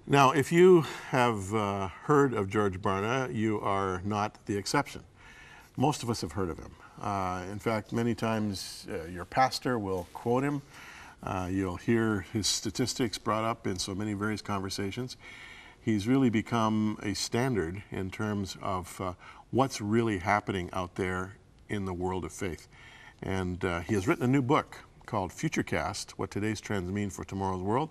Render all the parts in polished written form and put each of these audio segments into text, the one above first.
Now, if you have heard of George Barna, you are not the exception. Most of us have heard of him. In fact, many times your pastor will quote him. You'll hear his statistics brought up in so many various conversations. He's really become a standard in terms of what's really happening out there in the world of faith. And he has written a new book called Futurecast, What Today's Trends Mean for Tomorrow's World.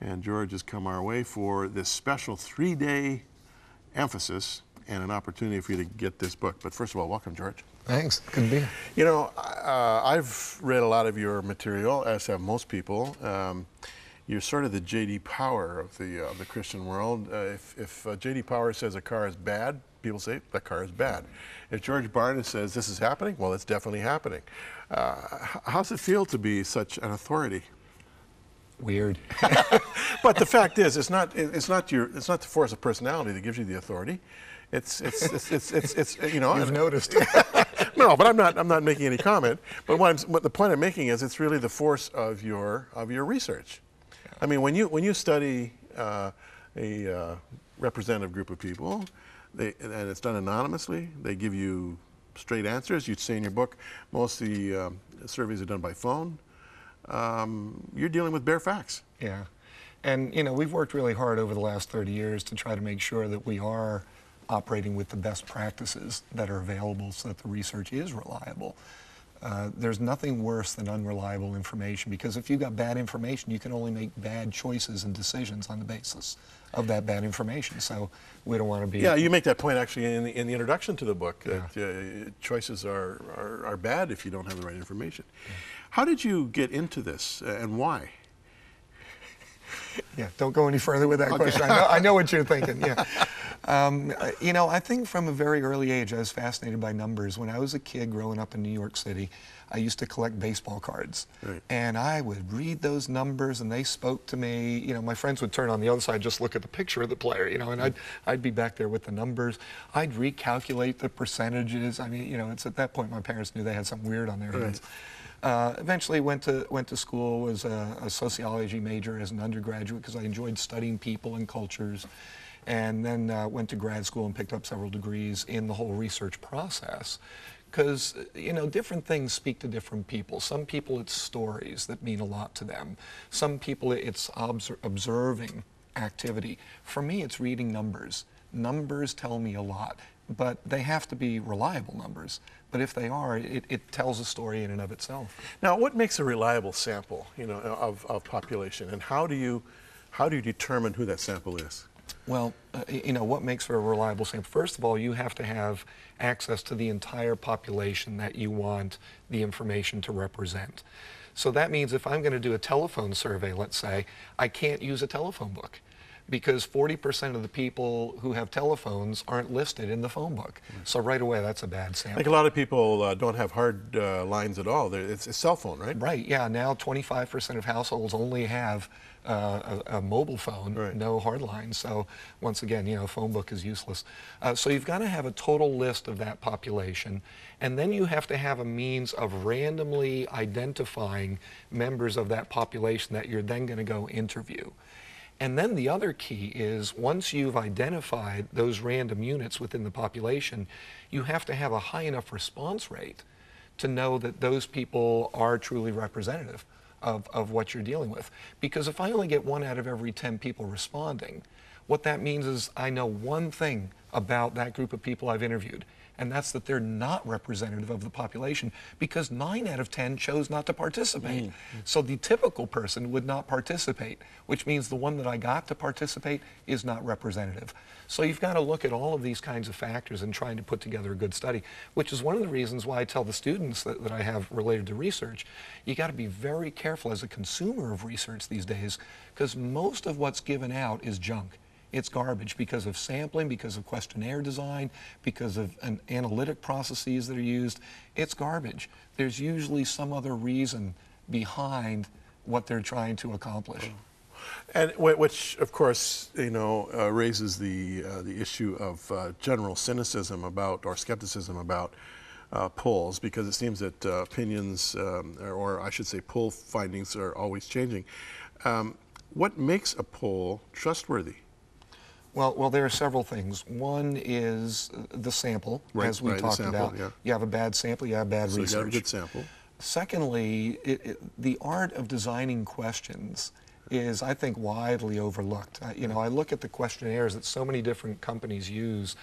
And George has come our way for this special 3-day emphasis and an opportunity for you to get this book. But first of all, welcome, George. Thanks. Good to be here. You know, I've read a lot of your material, as have most people. You're sort of the J.D. Power of the Christian world. If J.D. Power says a car is bad, people say that car is bad. If George Barna says this is happening, well, it's definitely happening. How's it feel to be such an authority? Weird. But the fact is, it's not the force of personality that gives you the authority. It's you know. You've noticed. No, but I'm not making any comment. But what the point I'm making is, it's really the force of your research. I mean, when you study a representative group of people, and it's done anonymously, they give you straight answers. You'd say in your book, most of the surveys are done by phone. You're dealing with bare facts. Yeah. And, you know, we've worked really hard over the last 30 years to try to make sure that we are operating with the best practices that are available so that the research is reliable. There's nothing worse than unreliable information, because if you've got bad information, you can only make bad choices and decisions on the basis of that bad information. So we don't want to be... Yeah, you make that point actually in the introduction to the book, that choices are bad if you don't have the right information. Yeah. How did you get into this, and why? Yeah, don't go any further with that question. I know what you're thinking, yeah. You know, I think from a very early age I was fascinated by numbers. When I was a kid growing up in New York City, I used to collect baseball cards. Right. And I would read those numbers and they spoke to me. You know, my friends would turn on the other side, just look at the picture of the player, you know, and I'd be back there with the numbers. I'd recalculate the percentages. I mean, you know, it's at that point my parents knew they had something weird on their hands. Eventually went to school, was a sociology major as an undergraduate because I enjoyed studying people and cultures, and then went to grad school and picked up several degrees in the whole research process, because, you know, different things speak to different people. Some people it's stories that mean a lot to them. Some people it's observing activity. For me, it's reading numbers. Numbers tell me a lot, but they have to be reliable numbers. But if they are, it tells a story in and of itself. Now, what makes a reliable sample, you know, of population, and how do you determine who that sample is? Well, you know, what makes for a reliable sample? First of all, you have to have access to the entire population that you want the information to represent. So that means if I'm going to do a telephone survey, let's say, I can't use a telephone book, because 40% of the people who have telephones aren't listed in the phone book. So right away, that's a bad sample. Like a lot of people don't have hard lines at all. It's a cell phone, right? Right, yeah. Now 25% of households only have a mobile phone, right. No hard lines. So once again, you know, phone book is useless. So you've got to have a total list of that population, and then you have to have a means of randomly identifying members of that population that you're then going to go interview. And then the other key is, once you've identified those random units within the population, you have to have a high enough response rate to know that those people are truly representative of what you're dealing with. Because if I only get 1 out of every 10 people responding, what that means is I know one thing about that group of people I've interviewed, and that's that they're not representative of the population, because 9 out of 10 chose not to participate. So the typical person would not participate, which means the one that I got to participate is not representative. So you've got to look at all of these kinds of factors in trying to put together a good study, which is one of the reasons why I tell the students that I have related to research, you got to be very careful as a consumer of research these days, because most of what's given out is junk. It's garbage because of sampling, because of questionnaire design, because of analytic processes that are used. It's garbage. There's usually some other reason behind what they're trying to accomplish. And which, of course, you know, raises the issue of general cynicism about, or skepticism about, polls, because it seems that opinions, or I should say poll findings, are always changing. What makes a poll trustworthy? Well, there are several things. One is the sample, Right, as we right, the talked sample, about. yeah. You have a bad sample, you have bad So you research. got a good sample. Secondly, the art of designing questions is, I think, widely overlooked. You know, I look at the questionnaires that so many different companies use,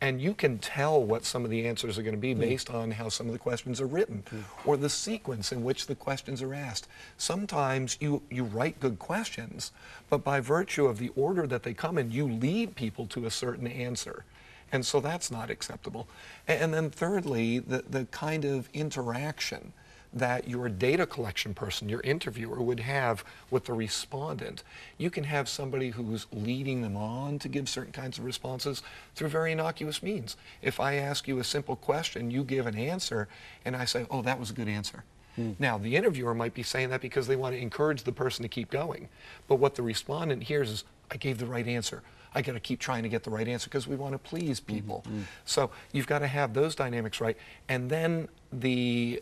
and you can tell what some of the answers are going to be based on how some of the questions are written or the sequence in which the questions are asked. Sometimes you write good questions, but by virtue of the order that they come in, you lead people to a certain answer. And so that's not acceptable. And then thirdly, the kind of interaction that your data collection person, your interviewer, would have with the respondent. You can have somebody who's leading them on to give certain kinds of responses through very innocuous means. If I ask you a simple question, you give an answer, and I say, oh, that was a good answer. Now, the interviewer might be saying that because they want to encourage the person to keep going. But what the respondent hears is, I gave the right answer. I got to keep trying to get the right answer because we want to please people. So you've got to have those dynamics right. And then the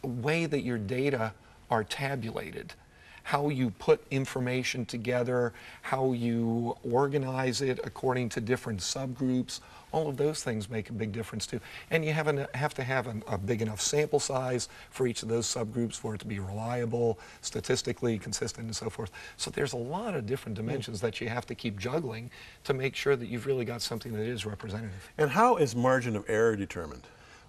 way that your data are tabulated, how you put information together, how you organize it according to different subgroups, all of those things make a big difference too. And you have to have a big enough sample size for each of those subgroups for it to be reliable, statistically consistent, and so forth. So there's a lot of different dimensions that you have to keep juggling to make sure that you've really got something that is representative. And how is margin of error determined?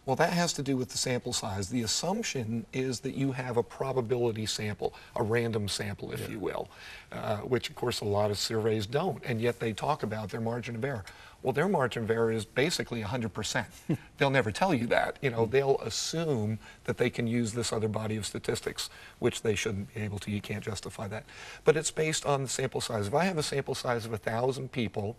Well, that has to do with the sample size. The assumption is that you have a probability sample, a random sample, if you will, which, of course, a lot of surveys don't, and yet they talk about their margin of error. Well, their margin of error is basically 100%. They'll never tell you that. You know, they'll assume that they can use this other body of statistics, which they shouldn't be able to. You can't justify that. But it's based on the sample size. If I have a sample size of 1,000 people,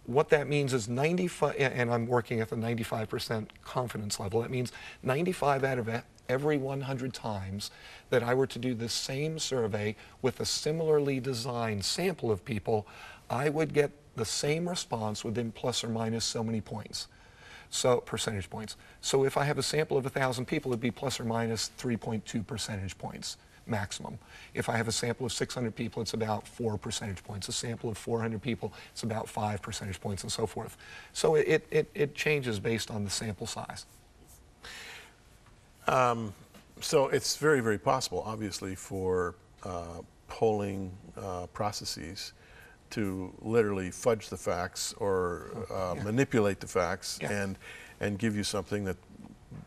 what that means is 95, and I'm working at the 95% confidence level. That means 95 out of every 100 times that I were to do the same survey with a similarly designed sample of people, I would get the same response within plus or minus so many points. So percentage points. So if I have a sample of 1,000 people, it'd be plus or minus 3.2 percentage points maximum. If I have a sample of 600 people, it's about 4 percentage points. A sample of 400 people, it's about 5 percentage points, and so forth. So it changes based on the sample size. So it's very, very possible, obviously, for polling processes to literally fudge the facts or manipulate the facts and give you something that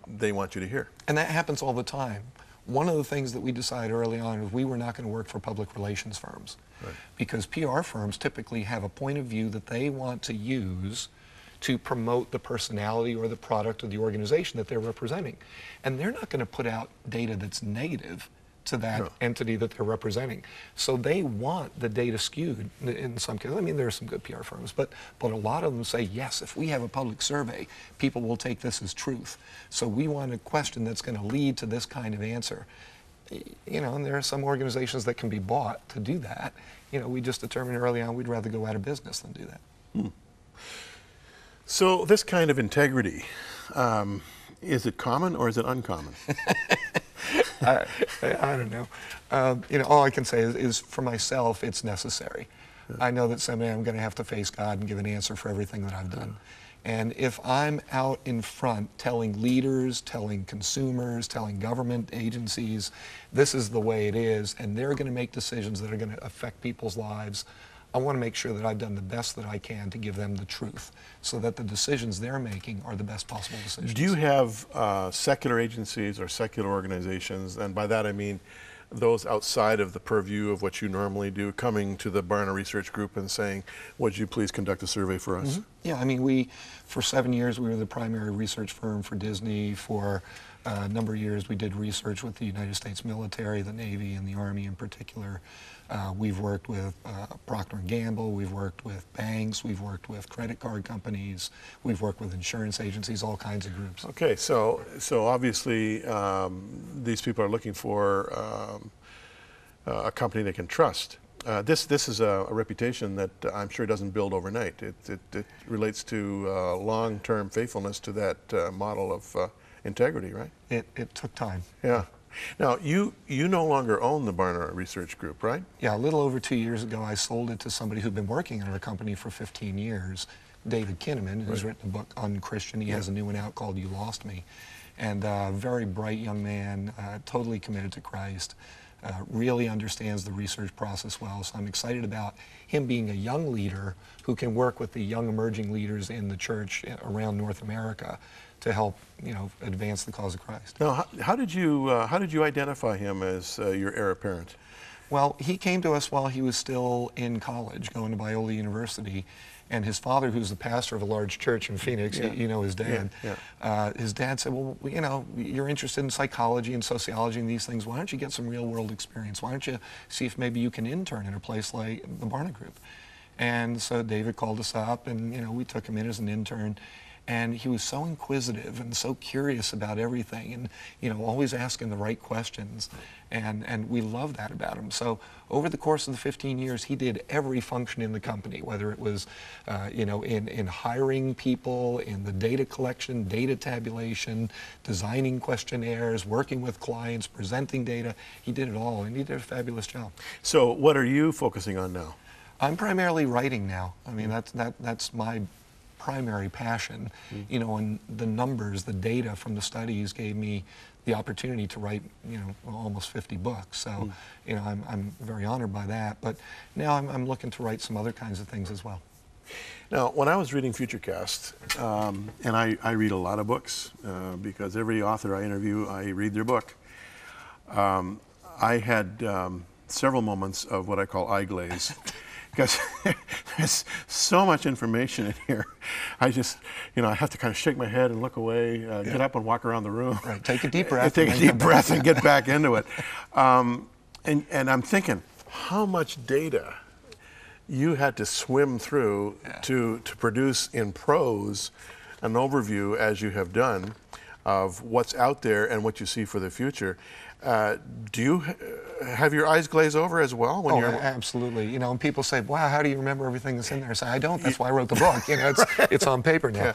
they want you to hear. And that happens all the time. One of the things that we decided early on is we were not going to work for public relations firms, because PR firms typically have a point of view that they want to use to promote the personality or the product or the organization that they're representing. And they're not going to put out data that's negative to that entity that they're representing. So they want the data skewed in some cases. I mean, there are some good PR firms, but a lot of them say, yes, if we have a public survey, people will take this as truth. So we want a question that's going to lead to this kind of answer. You know, and there are some organizations that can be bought to do that. You know, we just determined early on we'd rather go out of business than do that. So this kind of integrity, is it common or is it uncommon? I don't know. You know, all I can say is for myself, it's necessary. I know that someday I'm going to have to face God and give an answer for everything that I've done. And if I'm out in front telling leaders, telling consumers, telling government agencies, this is the way it is, and they're going to make decisions that are going to affect people's lives, I want to make sure that I've done the best that I can to give them the truth so that the decisions they're making are the best possible decisions. Do you have secular agencies or secular organizations, and by that I mean those outside of the purview of what you normally do, coming to the Barna Research Group and saying, would you please conduct a survey for us? Yeah, I mean, for 7 years, we were the primary research firm for Disney. For a number of years, we did research with the United States military, the Navy, and the Army in particular. We've worked with Procter & Gamble, we've worked with banks, we've worked with credit card companies, we've worked with insurance agencies, all kinds of groups. Okay, so obviously these people are looking for a company they can trust. This is a reputation that I'm sure doesn't build overnight. It relates to long-term faithfulness to that model of integrity, right? It took time. Yeah. Now, you no longer own the Barna Research Group, right? Yeah, a little over 2 years ago, I sold it to somebody who'd been working in our company for 15 years, David Kinnaman, who's written a book on Christian. He has a new one out called You Lost Me. And a very bright young man, totally committed to Christ, really understands the research process well. So I'm excited about him being a young leader who can work with the young emerging leaders in the church around North America to help, advance the cause of Christ. Now, how did you identify him as your heir apparent? Well, he came to us while he was still in college, going to Biola University, and his father, who's the pastor of a large church in Phoenix, you know his dad, his dad said, well, you're interested in psychology and sociology and these things, why don't you get some real world experience? Why don't you see if maybe you can intern in a place like the Barna Group? And so David called us up, and we took him in as an intern. And he was so inquisitive and so curious about everything, and always asking the right questions, and we love that about him. So over the course of the 15 years, he did every function in the company, whether it was in hiring people, in the data collection, data tabulation, designing questionnaires, working with clients, presenting data. He did it all, and he did a fabulous job. So what are you focusing on now? I'm primarily writing now. I mean, that's my primary passion, and the numbers, the data from the studies gave me the opportunity to write, almost 50 books. So, I'm very honored by that. But now I'm looking to write some other kinds of things as well. Now, when I was reading Futurecast, and I read a lot of books because every author I interview, I read their book. I had several moments of what I call eye glaze. Because there's so much information in here. I just, I have to kind of shake my head and look away, get up and walk around the room. Right, take a deep breath. Take a deep breath and get back into it. And I'm thinking, how much data you had to swim through to produce in prose an overview, as you have done, of what's out there and what you see for the future. Do you have your eyes glaze over as well? When you're... Absolutely. And people say, wow, how do you remember everything that's in there? I say, I don't. That's why I wrote the book. It's on paper now.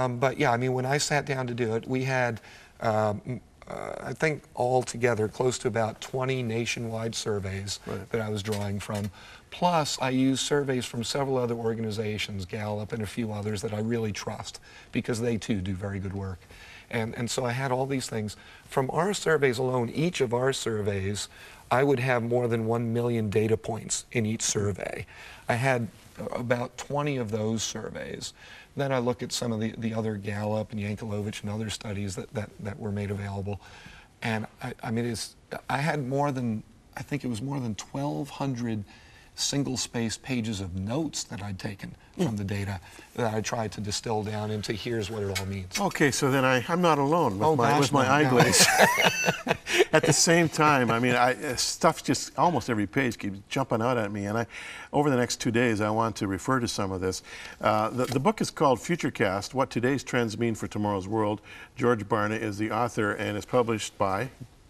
But yeah, I mean, when I sat down to do it, we had, I think altogether, close to about 20 nationwide surveys that I was drawing from. Plus, I used surveys from several other organizations, Gallup and a few others that I really trust, because they too do very good work. And so I had all these things. From our surveys alone, each of our surveys, I would have more than 1 million data points in each survey. I had about 20 of those surveys. Then I look at some of the other Gallup and Yankelovich and other studies that were made available. And I mean, I had more than, I think it was more than 1,200 single-spaced pages of notes that I'd taken from the data that I tried to distill down into here's what it all means. Okay, so then I'm not alone with my eye glaze. At the same time, I mean, stuff just almost every page keeps jumping out at me, and over the next 2 days I want to refer to some of this. The book is called Futurecast: What Today's Trends Mean for Tomorrow's World. George Barna is the author, and it's published by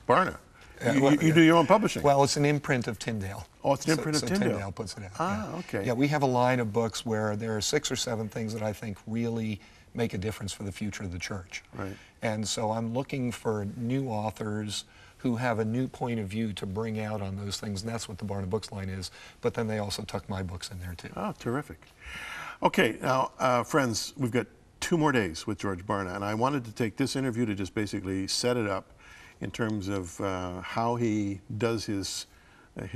Barna. You do your own publishing? Well, it's an imprint of Tyndale. Oh, it's an imprint of Tyndale. Tyndale puts it out. Ah, okay. Yeah, we have a line of books where there are 6 or 7 things that I think really make a difference for the future of the church. Right. And so I'm looking for new authors who have a new point of view to bring out on those things, and that's what the Barna Books line is. But then they also tuck my books in there too. Oh, terrific. Okay, now, friends, we've got 2 more days with George Barna, and I wanted to take this interview to just basically set it up in terms of how he does his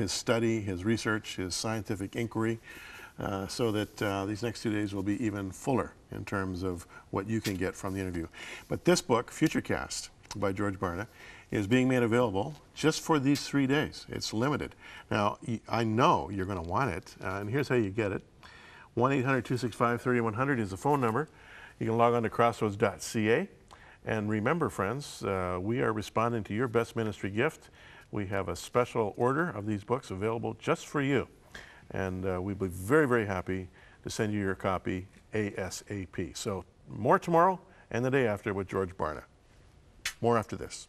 study, his research, his scientific inquiry, so that these next 2 days will be even fuller in terms of what you can get from the interview. But this book, Futurecast by George Barna, is being made available just for these 3 days. It's limited. Now, I know you're going to want it, and here's how you get it. 1-800-265-3100 is the phone number. You can log on to crossroads.ca. And remember, friends, we are responding to your best ministry gift. We have a special order of these books available just for you. And we'd be very, very happy to send you your copy ASAP. So more tomorrow and the day after with George Barna. More after this.